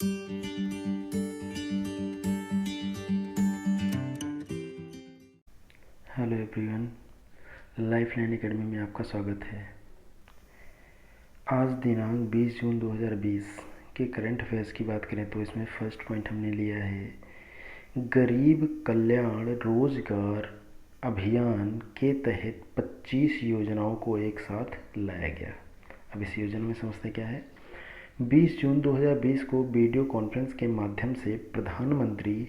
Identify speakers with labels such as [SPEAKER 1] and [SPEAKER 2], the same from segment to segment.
[SPEAKER 1] Hello everyone, lifeline academy में आपका स्वागत है। आज दिनांक 20 जून 2020 के करंट अफेयर्स की बात करें तो इसमें फर्स्ट पॉइंट हमने लिया है गरीब कल्याण रोजगार अभियान के तहत 25 योजनाओं को एक साथ लाया गया। अब इस योजना में समझते क्या है। 20 जून 2020 को वीडियो कॉन्फ्रेंस के माध्यम से प्रधानमंत्री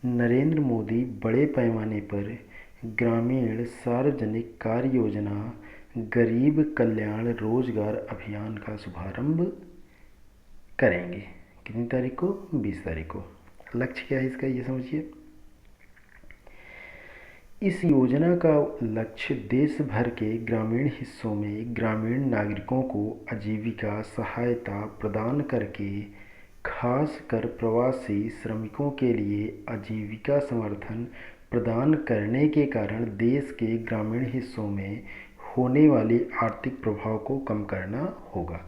[SPEAKER 1] नरेंद्र मोदी बड़े पैमाने पर ग्रामीण सार्वजनिक कार्य योजना गरीब कल्याण रोजगार अभियान का शुभारंभ करेंगे। कितनी तारीख को? 20 तारीख को। लक्ष्य क्या है इसका, ये समझिए। इस योजना का लक्ष्य देश भर के ग्रामीण हिस्सों में ग्रामीण नागरिकों को आजीविका सहायता प्रदान करके खासकर प्रवासी श्रमिकों के लिए आजीविका समर्थन प्रदान करने के कारण देश के ग्रामीण हिस्सों में होने वाले आर्थिक प्रभाव को कम करना होगा।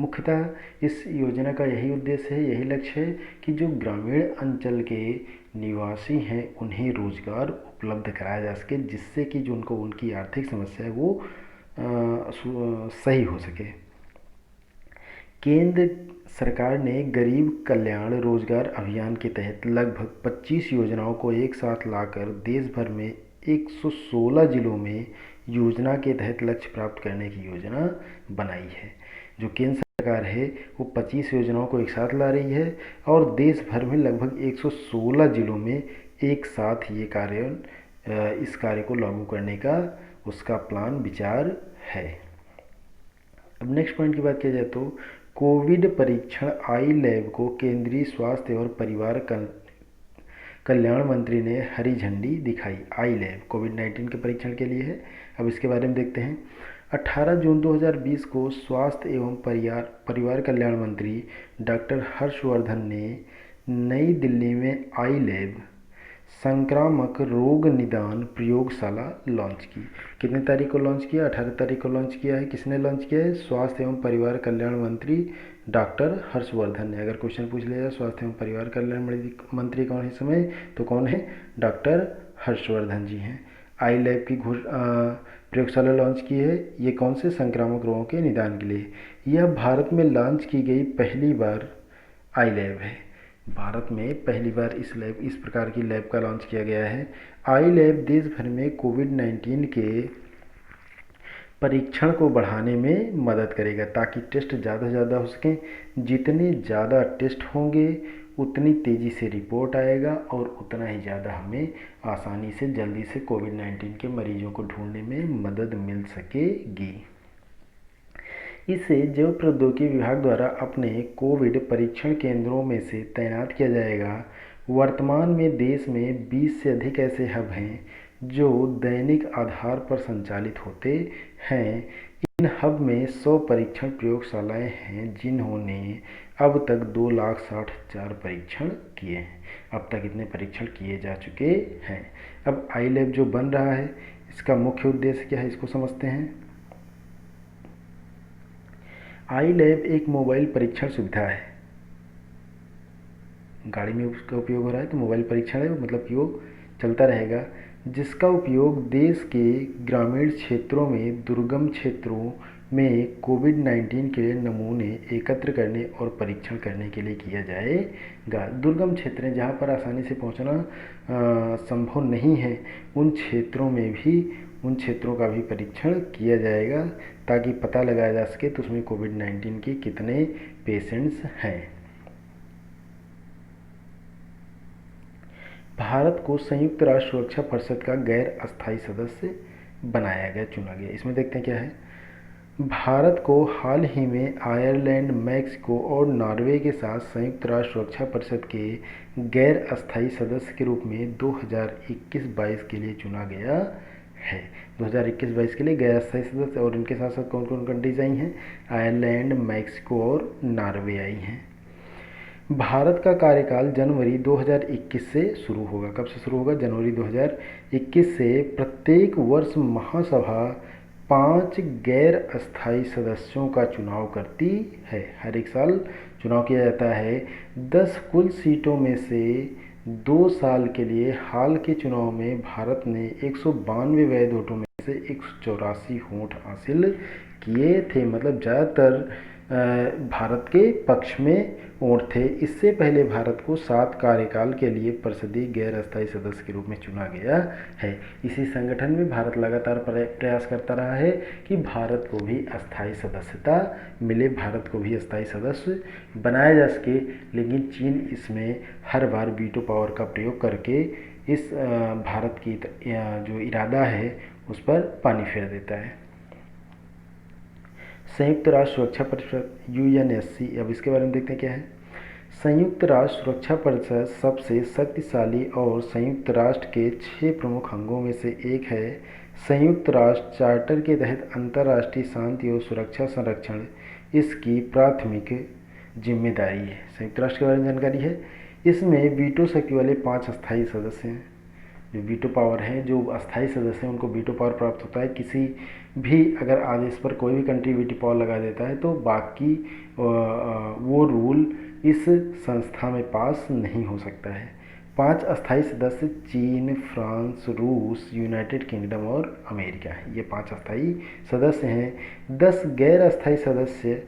[SPEAKER 1] मुख्यतः इस योजना का यही उद्देश्य है, यही लक्ष्य है कि जो ग्रामीण अंचल के निवासी हैं उन्हें रोजगार उपलब्ध कराया जा सके, जिससे कि जो उनकी आर्थिक समस्या है वो सही हो सके। केंद्र सरकार ने गरीब कल्याण रोजगार अभियान के तहत लगभग 25 योजनाओं को एक साथ लाकर देश भर में 116 जिलों में योजना के तहत लक्ष्य प्राप्त करने की योजना बनाई है। जो केंद्र सरकार है वो 25 योजनाओं को एक साथ ला रही है और देश भर में लगभग 116 जिलों में एक साथ इस कार्य को लागू करने का उसका प्लान विचार है। अब नेक्स्ट पॉइंट की बात किया जाए तो कोविड परीक्षण आई लैब को केंद्रीय स्वास्थ्य और परिवार कल्याण मंत्री ने हरी झंडी दिखाई। आई लैब कोविड-19 के परीक्षण के लिए है। अब इसके बारे में देखते हैं। 18 जून 2020 को स्वास्थ्य एवं परिवार कल्याण मंत्री डॉक्टर हर्षवर्धन ने नई दिल्ली में आई लैब संक्रामक रोग निदान प्रयोगशाला लॉन्च की। कितने तारीख को लॉन्च किया? 18 तारीख को लॉन्च किया है। किसने लॉन्च किया है? स्वास्थ्य एवं परिवार कल्याण मंत्री डॉक्टर हर्षवर्धन ने। अगर क्वेश्चन पूछ लिया जाए स्वास्थ्य एवं परिवार कल्याण मंत्री कौन है इस समय, तो कौन है? डॉक्टर हर्षवर्धन जी हैं। आई लैब की प्रयोगशाला लॉन्च की है। ये कौन से? संक्रामक रोगों के निदान के लिए। यह भारत में लॉन्च की गई पहली बार आई लैब है। भारत में पहली बार इस प्रकार की लैब का लॉन्च किया गया है। आई लैब देश भर में कोविड-19 के परीक्षण को बढ़ाने में मदद करेगा ताकि टेस्ट ज़्यादा से ज़्यादा हो सकें। जितने ज़्यादा टेस्ट होंगे उतनी तेज़ी से रिपोर्ट आएगा और उतना ही ज़्यादा हमें आसानी से जल्दी से कोविड-19 के मरीजों को ढूंढने में मदद मिल सकेगी। इसे जैव प्रौद्योगिकी विभाग द्वारा अपने कोविड परीक्षण केंद्रों में से तैनात किया जाएगा। वर्तमान में देश में 20 से अधिक ऐसे हब हैं जो दैनिक आधार पर संचालित होते हैं। इन हब में 100 परीक्षण प्रयोगशालाएं हैं जिन्होंने अब तक 2,60,000 परीक्षण किए हैं। अब तक इतने परीक्षण किए जा चुके हैं। अब आई लैब जो बन रहा है इसका मुख्य उद्देश्य क्या है, इसको समझते हैं। आई लैब एक मोबाइल परीक्षण सुविधा है। गाड़ी में उसका उपयोग हो रहा है तो मोबाइल परीक्षण है, मतलब कि वो चलता रहेगा, जिसका उपयोग देश के ग्रामीण क्षेत्रों में दुर्गम क्षेत्रों में कोविड-19 के नमूने एकत्र करने और परीक्षण करने के लिए किया जाएगा। दुर्गम क्षेत्र हैं जहाँ पर आसानी से पहुँचना संभव नहीं है, उन क्षेत्रों का भी परीक्षण किया जाएगा ताकि पता लगाया जा सके तो उसमें कोविड-19 के कितने पेशेंट्स हैं। भारत को संयुक्त राष्ट्र सुरक्षा परिषद का गैर अस्थायी सदस्य बनाया गया, चुना गया। इसमें देखते हैं क्या है। भारत को हाल ही में आयरलैंड, मैक्सिको और नॉर्वे के साथ संयुक्त राष्ट्र सुरक्षा परिषद के गैर अस्थायी सदस्य के रूप में 2021-22 के लिए चुना गया है। 2021-22 के लिए गैर अस्थायी सदस्य, और इनके साथ साथ कौन कौन कंट्रीज आई हैं? आयरलैंड, मैक्सिको और नॉर्वे आई हैं। भारत का कार्यकाल जनवरी 2021 से शुरू होगा। कब से शुरू होगा? जनवरी 2021 से। प्रत्येक वर्ष महासभा 5 गैर अस्थायी सदस्यों का चुनाव करती है। हर एक साल चुनाव किया जाता है। 10 कुल सीटों में से 2 साल के लिए हाल के चुनाव में भारत ने 192 वैध वोटों में से 184 वोट हासिल किए थे। मतलब ज़्यादातर भारत के पक्ष में वोट थे। इससे पहले भारत को 7 कार्यकाल के लिए परिषदीय गैर अस्थायी सदस्य के रूप में चुना गया है। इसी संगठन में भारत लगातार प्रयास करता रहा है कि भारत को भी अस्थायी सदस्यता मिले, भारत को भी अस्थायी सदस्य बनाया जा सके। लेकिन चीन इसमें हर बार वीटो पावर का प्रयोग करके इस भारत की जो इरादा है उस पर पानी फेर देता है। संयुक्त राष्ट्र सुरक्षा परिषद यूएनएससी, अब इसके बारे में देखते हैं क्या है। संयुक्त राष्ट्र सुरक्षा परिषद सबसे शक्तिशाली और संयुक्त राष्ट्र के 6 प्रमुख अंगों में से एक है। संयुक्त राष्ट्र चार्टर के तहत अंतर्राष्ट्रीय शांति और सुरक्षा संरक्षण इसकी प्राथमिक जिम्मेदारी है। संयुक्त राष्ट्र के बारे में जानकारी है। इसमें वीटो शक्ति वाले 5 अस्थायी सदस्य हैं। जो वीटो पावर है, जो अस्थायी सदस्य हैं उनको वीटो पावर प्राप्त होता है। किसी भी अगर आदेश पर कोई भी कंट्री वीटो पावर लगा देता है तो बाकी वो रूल इस संस्था में पास नहीं हो सकता है। 5 अस्थायी सदस्य चीन, फ्रांस, रूस, यूनाइटेड किंगडम और अमेरिका है। ये 5 अस्थायी सदस्य हैं। 10 गैर अस्थायी सदस्य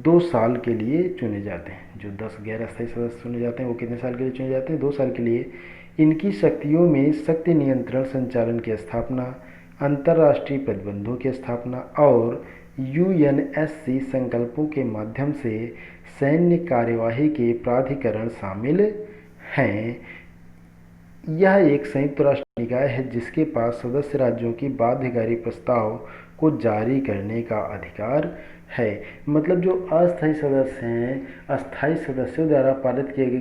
[SPEAKER 1] 2 साल के लिए चुने जाते हैं। जो 10 गैर अस्थायी सदस्य चुने जाते हैं वो कितने साल के लिए चुने जाते हैं? 2 साल के लिए। इनकी शक्तियों में शक्ति नियंत्रण संचालन की स्थापना, अंतर्राष्ट्रीय प्रतिबंधों की स्थापना और यूएनएससी संकल्पों के माध्यम से सैन्य कार्यवाही के प्राधिकरण शामिल हैं। यह एक संयुक्त राष्ट्र निकाय है जिसके पास सदस्य राज्यों की बाध्यकारी प्रस्ताव को जारी करने का अधिकार है। मतलब जो अस्थायी सदस्य हैं, अस्थायी सदस्यों द्वारा पारित किए गए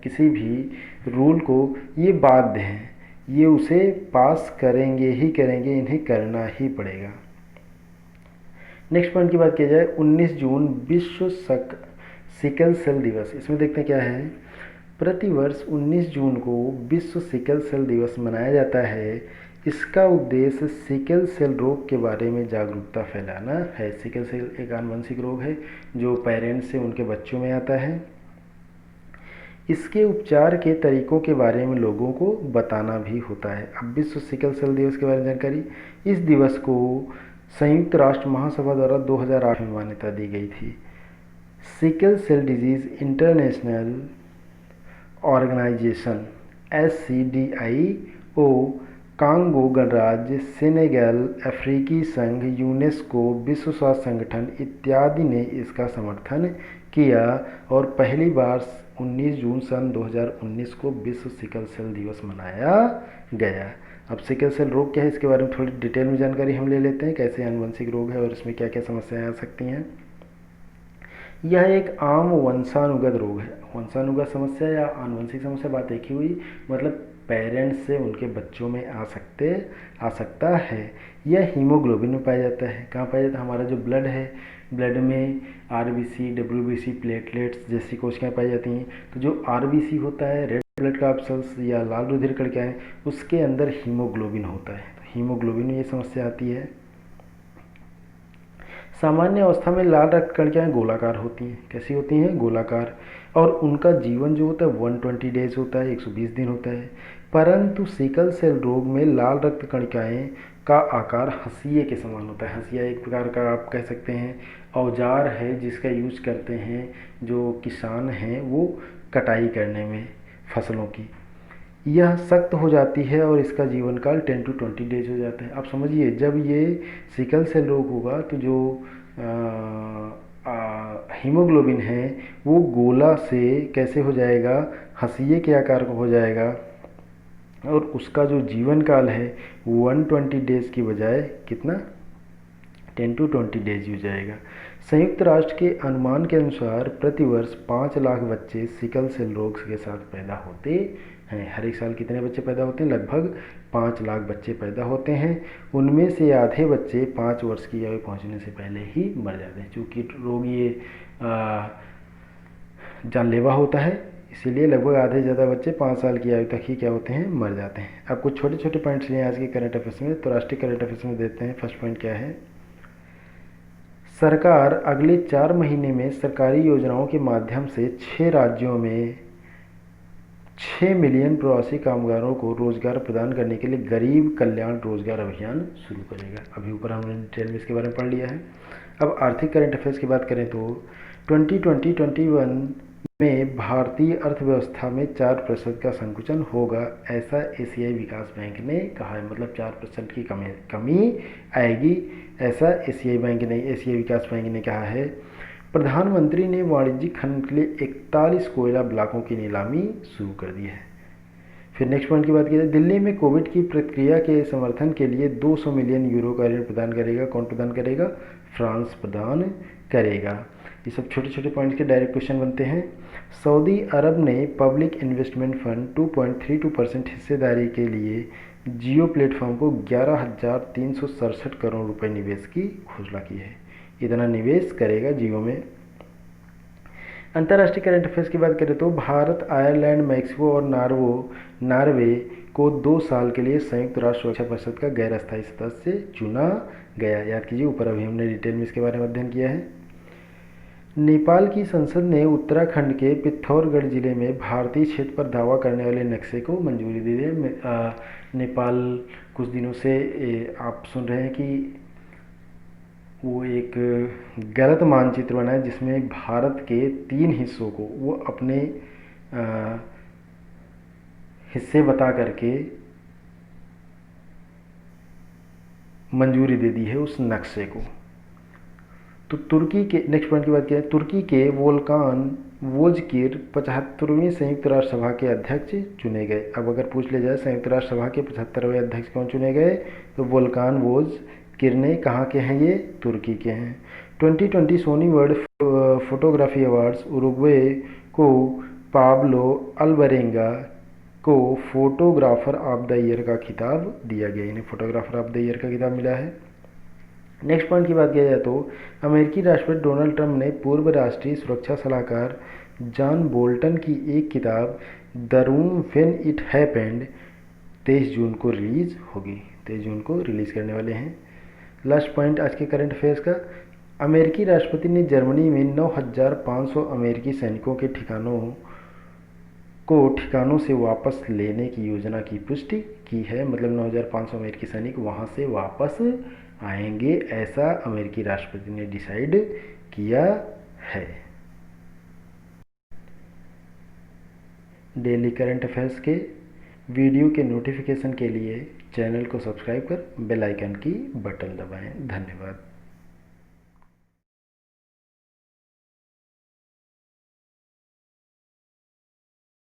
[SPEAKER 1] किसी भी रूल को ये बाध्य हैं, ये उसे पास करेंगे ही करेंगे, इन्हें करना ही पड़ेगा। नेक्स्ट पॉइंट की बात की जाए, 19 जून विश्व सिकल सेल दिवस। इसमें देखते हैं क्या है। प्रतिवर्ष 19 जून को विश्व सिकल सेल दिवस मनाया जाता है। इसका उद्देश्य सिकल सेल रोग के बारे में जागरूकता फैलाना है। सिकल सेल एक आनुवंशिक रोग है जो पेरेंट्स से उनके बच्चों में आता है। इसके उपचार के तरीकों के बारे में लोगों को बताना भी होता है। अब विश्व सिकल सेल दिवस के बारे में जानकारी। इस दिवस को संयुक्त राष्ट्र महासभा द्वारा 2008 में मान्यता दी गई थी। Sickle cell disease international organisation SCDIO, Congo गणराज्य, सेनेगल, अफ्रीकी संघ, यूनेस्को, विश्व स्वास्थ्य संगठन इत्यादि ने इसका समर्थन किया और पहली बार 19 जून सन 2019 को विश्व सिकल सेल दिवस मनाया गया। अब सिकल सेल रोग क्या है इसके बारे में थोड़ी डिटेल में जानकारी हम ले लेते हैं। कैसे आनुवंशिक रोग है और इसमें क्या क्या समस्याएं आ सकती हैं। यह एक आम वंशानुगत रोग है। वंशानुगत समस्या या आनुवंशिक समस्या, बात एक ही हुई। मतलब पेरेंट्स से उनके बच्चों में आ सकता है। यह हीमोग्लोबिन में पाया जाता है। कहाँ पाया जाता है? हमारा जो ब्लड है, ब्लड में RBC, WBC, प्लेटलेट्स जैसी कोशिकाएं पाई जाती हैं। तो जो RBC होता है, रेड ब्लड कार्पल्स या लाल रुधिर कणिकाएं, उसके अंदर हीमोग्लोबिन होता है। तो हीमोग्लोबिन में ये समस्या आती है। सामान्य अवस्था में लाल रक्त कणिकाएं गोलाकार होती हैं। कैसी होती हैं? गोलाकार। और उनका जीवन जो होता है 120 डेज होता है, 120 दिन होता है। परंतु सिकल सेल रोग में लाल रक्त कणिकाएं का आकार हंसिए के समान होता है। हंसिया एक प्रकार का आप कह सकते हैं औजार है जिसका यूज करते हैं जो किसान हैं वो कटाई करने में फसलों की। यह सख्त हो जाती है और इसका जीवन काल 10 to 20 डेज हो जाता है। आप समझिए, जब ये सिकल सेल रोग होगा तो जो हीमोग्लोबिन है वो गोला से कैसे हो जाएगा? हंसिए के आकार का हो जाएगा और उसका जो जीवन काल है 120 डेज की बजाय कितना? 10 to 20 डेज हो जाएगा। संयुक्त राष्ट्र के अनुमान के अनुसार प्रतिवर्ष 5 लाख बच्चे सिकल सेल रोग के साथ पैदा होते हैं। हर एक साल कितने बच्चे पैदा होते हैं? लगभग 5 लाख बच्चे पैदा होते हैं। उनमें से आधे बच्चे 5 वर्ष की आयु पहुंचने से पहले ही मर जाते हैं। चूँकि रोग ये जानलेवा होता है, इसीलिए लगभग आधे से ज़्यादा बच्चे 5 साल की आयु तक ही क्या होते हैं? मर जाते हैं। अब कुछ छोटे छोटे पॉइंट्स लिए आज के करंट अफेयर्स में, तो राष्ट्रीय करंट अफेयर्स में देते हैं। फर्स्ट पॉइंट क्या है? सरकार अगले 4 महीने में सरकारी योजनाओं के माध्यम से 6 राज्यों में 6 मिलियन प्रवासी कामगारों को रोजगार प्रदान करने के लिए गरीब कल्याण रोजगार अभियान शुरू करेगा। अभी ऊपर हमने डिटेल में इसके बारे में पढ़ लिया है। अब आर्थिक करंट अफेयर्स की बात करें तो 2020-21 में भारतीय अर्थव्यवस्था में 4% का संकुचन होगा, ऐसा एशियाई विकास बैंक ने कहा है। मतलब 4% की कमी आएगी, ऐसा एशियाई विकास बैंक ने कहा है। प्रधानमंत्री ने वाणिज्यिक खनन के लिए 41 कोयला ब्लॉकों की नीलामी शुरू कर दी है। फिर नेक्स्ट पॉइंट की बात की जाए, दिल्ली में कोविड की प्रतिक्रिया के समर्थन के लिए 200 मिलियन यूरो का ऋण प्रदान करेगा। कौन प्रदान करेगा? फ्रांस प्रदान करेगा। ये सब छोटे छोटे पॉइंट्स के डायरेक्ट क्वेश्चन बनते हैं। सऊदी अरब ने पब्लिक इन्वेस्टमेंट फंड 2.32% हिस्सेदारी के लिए जियो प्लेटफॉर्म को 11,367 करोड़ रुपए निवेश की घोषणा की है। इतना निवेश करेगा जियो में। अंतर्राष्ट्रीय करंट अफेयर्स की बात करें तो भारत, आयरलैंड, मैक्सिको और नॉर्वे को 2 साल के लिए संयुक्त राष्ट्र सुरक्षा परिषद का गैर अस्थायी सदस्य चुना गया। याद कीजिए, ऊपर अभी हमने डिटेल में इसके बारे में अध्ययन किया है। नेपाल की संसद ने उत्तराखंड के पिथौरागढ़ जिले में भारतीय क्षेत्र पर दावा करने वाले नक्शे को मंजूरी दे दी है। नेपाल कुछ दिनों से आप सुन रहे हैं कि वो एक गलत मानचित्र बना है जिसमें भारत के 3 हिस्सों को वो अपने हिस्से बता करके मंजूरी दे दी है उस नक्शे को। तो तुर्की के नेक्स्ट पॉइंट की बात करें, तुर्की के वोल्कान वोजकिर 75वीं संयुक्त राष्ट्र सभा के अध्यक्ष चुने गए। अब अगर पूछ लिया जाए संयुक्त राष्ट्र सभा के 75वें अध्यक्ष कौन चुने गए, तो वोल्कान वोजकिर ने, कहाँ के हैं ये? तुर्की के हैं। 2020 Sony World Photography Awards Uruguay को पाब्लो अल्वरेंगा को फोटोग्राफर ऑफ द ईयर का खिताब दिया गया। इन्हें फोटोग्राफर ऑफ द ईयर का खिताब मिला है। नेक्स्ट पॉइंट की बात किया जाए तो अमेरिकी राष्ट्रपति डोनाल्ड ट्रंप ने पूर्व राष्ट्रीय सुरक्षा सलाहकार जॉन बोल्टन की एक किताब the room when it happened 23 जून को रिलीज होगी। 23 जून को रिलीज़ करने वाले हैं। लास्ट पॉइंट आज के करंट अफेयर्स का, अमेरिकी राष्ट्रपति ने जर्मनी में 9,500 अमेरिकी सैनिकों के ठिकानों से वापस लेने की योजना की पुष्टि की है। मतलब 9,500 अमेरिकी सैनिक वहाँ से वापस आएंगे, ऐसा अमेरिकी राष्ट्रपति ने डिसाइड किया है। डेली करंट अफेयर्स के वीडियो के नोटिफिकेशन के लिए चैनल को सब्सक्राइब कर बेल आइकन की बटन दबाएं। धन्यवाद।